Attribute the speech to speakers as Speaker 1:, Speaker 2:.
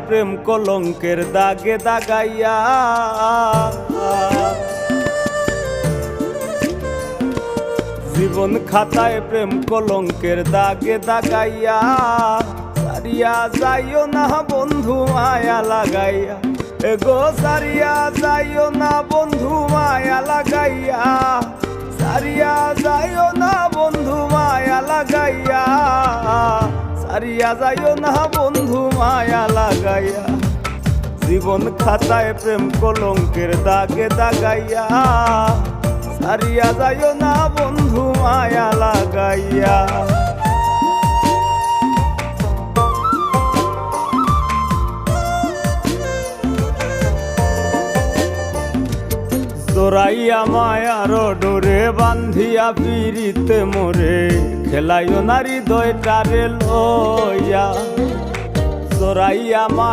Speaker 1: প্রেম কলঙ্কের দাগে দাগাইয়া, জীবন খাতায় প্রেম কলঙ্কের দাগে দাগাইয়া, সারিয়া যাইও না বন্ধু মায়া লাগাইয়া, এগো সারিয়া যাইও না বন্ধু মায়া লাগাইয়া, সারিয়া যাইও না বন্ধু মায়া লাগাইয়া, সারিয়া যাইও না বন্ধু মায়া লাগাইয়া, জীবন খাতায় প্রেম কলঙ্কের দাগে দাগাইয়া, সারিয়া যাইও না বন্ধু মায়া লাগাইয়া। জোরাইয়া মায়ার ডোরে বান্ধিয়া পিরিতে মোরে, খেলাইও নারী দয়টারে লইয়া, জোরাইয়া